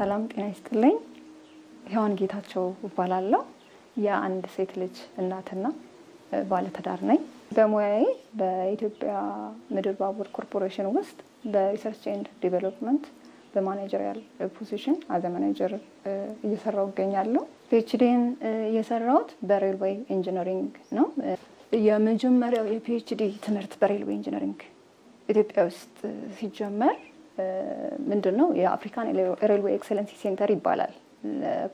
ሰላም ጤና ይስጥልኝ ሄዋን ጌታቸው እባላለሁ የአንድ ሴት ልጅ እናትና ባለትዳር ነኝ በሙያዬ በኢትዮጵያ ምድር ባቡር ኮርፖሬሽን ውስጥ በሪሰርች ኤንድ ዲቨሎፕመንት በማኔጀሪያል ፖዚሽን አዘ ማኔጀር እየሰራሁ እገኛለሁ ፒኤችዲን እየሰራሁት በሬልዌይ ኢንጂነሪንግ ነው የመጀመሪያው የፒኤችዲ ትምህርት በሬልዌይ ኢንጂነሪንግ ኢትዮጵያ ውስጥ ሲጀመር ምንድነው የአፍሪካን ሬልዌይ ኤክሰለንሲ ሴንተር ይባላል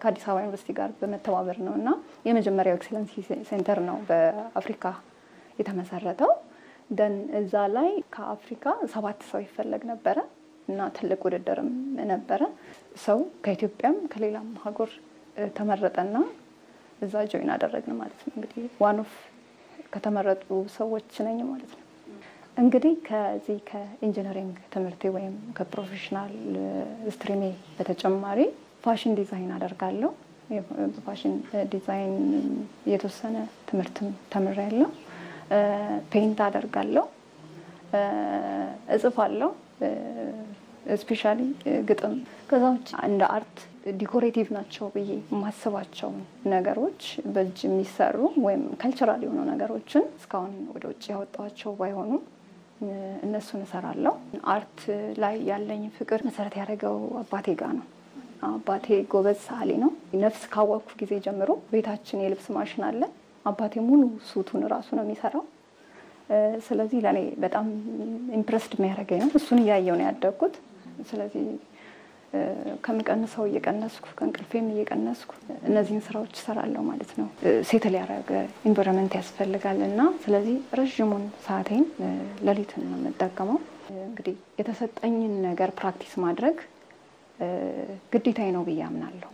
ከአዲስ አበባ ዩኒቨርሲቲ ጋር በመተባበር ነውና የመጀመሪያው ኤክሰለንሲ ሴንተር ነው በአፍሪካ የተመሰረተው ደን እዛ ላይ ከአፍሪካ 7 ሰው ይፈልግ ነበር እና ትልቅ ውድድርም ነበር ሰው ከኢትዮጵያም ከሌላም ሀገር ተመረጠና እዛ ጆይን አደረግን ማለት ነው እንግዲህ ዋን ኦፍ ከተመረጡ ሰዎች ነኝ ማለት ነው እንግዲህ ከዚህ ከኢንጂነሪንግ ትምህርቴ ወይም ከፕሮፌሽናል ስትሪሜ በተጨማሪ ፋሽን ዲዛይን አደርጋለሁ በፋሽን ዲዛይን የተወሰነ ትምህርትም ተምሬያለሁ ፔይንት አደርጋለሁ እጽፋለሁ ስፔሻሊ ግጥም ከዛውጭ እንደ አርት ዲኮሬቲቭ ናቸው ብዬ ማስባቸው ነገሮች በእጅ የሚሰሩ ወይም ካልቸራል የሆኑ ነገሮችን እስካሁን ወደ ውጭ ያወጣቸው ባይሆኑ እነሱን እሰራለሁ አርት ላይ ያለኝ ፍቅር መሰረት ያደረገው አባቴ ጋር ነው አባቴ ጎበዝ ሰዓሊ ነው ነፍስ ካወቅኩ ጊዜ ጀምሮ ቤታችን የልብስ ማሽን አለ አባቴ ሙሉ ሱቱን ራሱ ነው የሚሰራው ስለዚህ ለኔ በጣም ኢምፕረስድ የሚያደርገኝ ነው እሱን ያያየው ነው ያደግኩት ስለዚህ ከመቀነሰው እየቀነስኩ ከንቅልፌም እየቀነስኩ እነዚህን ስራዎች እሰራለሁ ማለት ነው ሴትል ያደረገ ኢንቫይሮንመንት ያስፈልጋልና ስለዚህ ረጅሙን ሰዓቴን ለሊትን ነው የምጠቀመው እንግዲህ የተሰጠኝን ነገር ፕራክቲስ ማድረግ ግዴታዬ ነው ብዬ አምናለሁ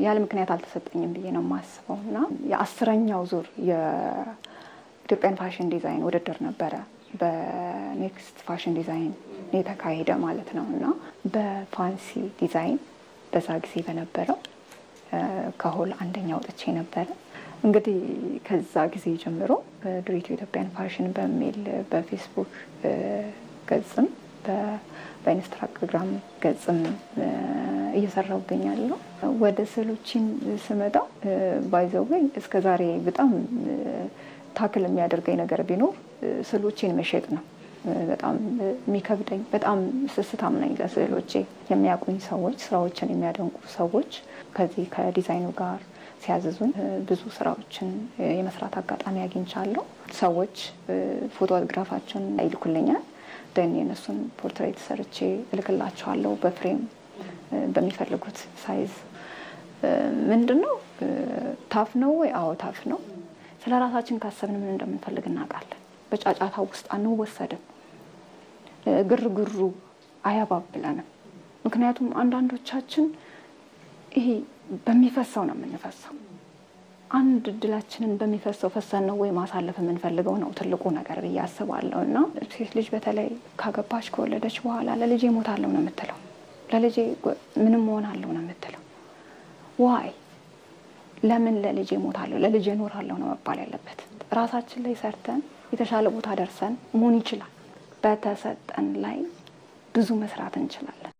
ያለ ምክንያት አልተሰጠኝም ብዬ ነው ማስበውና የ10ኛው ዙር የኢትዮጵያን ፋሽን ዲዛይን ውድድር ነበር በኔክስት ፋሽን ዲዛይን የተካሄደ ማለት ነውና በፋንሲ ዲዛይን በዛ ጊዜ በነበረው ከሆል አንደኛ ወጥቼ ነበር እንግዲህ ከዛ ጊዜ ጀምሮ ድሪቱ ኢትዮጵያን ፋሽን በሚል በፌስቡክ ገጽም በኢንስታግራም ገጽም እየሰራሁ እገኛለሁ ወደ ስዕሎችን ስመጣ ባይዘውኝ እስከዛሬ በጣም ታክል የሚያደርገኝ ነገር ቢኖር ስዕሎችን መሸጥ ነው በጣም የሚከብደኝ በጣም ስስታም ነኝ ለስዕሎቼ የሚያቁኝ ሰዎች ስራዎችን የሚያደንቁ ሰዎች ከዚህ ከዲዛይኑ ጋር ሲያዝዙኝ ብዙ ስራዎችን የመስራት አጋጣሚ አግኝቻለሁ ሰዎች ፎቶግራፋቸውን ይልኩልኛል ደን የነሱን ፖርትሬት ሰርቼ እልክላቸዋለሁ በፍሬም በሚፈልጉት ሳይዝ ምንድነው ታፍ ነው ወይ አዎ ታፍ ነው ስለራሳችን ካሰብን ምን እንደምንፈልግ እናውቃለን በጫጫታው ውስጥ አንወሰድም ግርግሩ አያባብለንም ምክንያቱም አንዳንዶቻችን ይሄ በሚፈሰው ነው የምንፈሰው አንድ ድላችንን በሚፈሰው ፈሰን ነው ወይ ማሳለፍ የምንፈልገው ነው ትልቁ ነገር በያስባለውና ሴት ልጅ በተለይ ካገባች ከወለደች በኋላ ለልጄ ሞታለሁ ነው የምትለው ለልጄ ምንም ሆናለሁ ነው የምትለው ዋይ ለምን ለልጄ ሞታለሁ ለልጄ ኖራለሁ ነው መባል ያለበት ራሳችን ላይ ሰርተን የተሻለ ቦታ ደርሰን መሆን ይችላል በተሰጠን ላይ ብዙ መስራት እንችላለን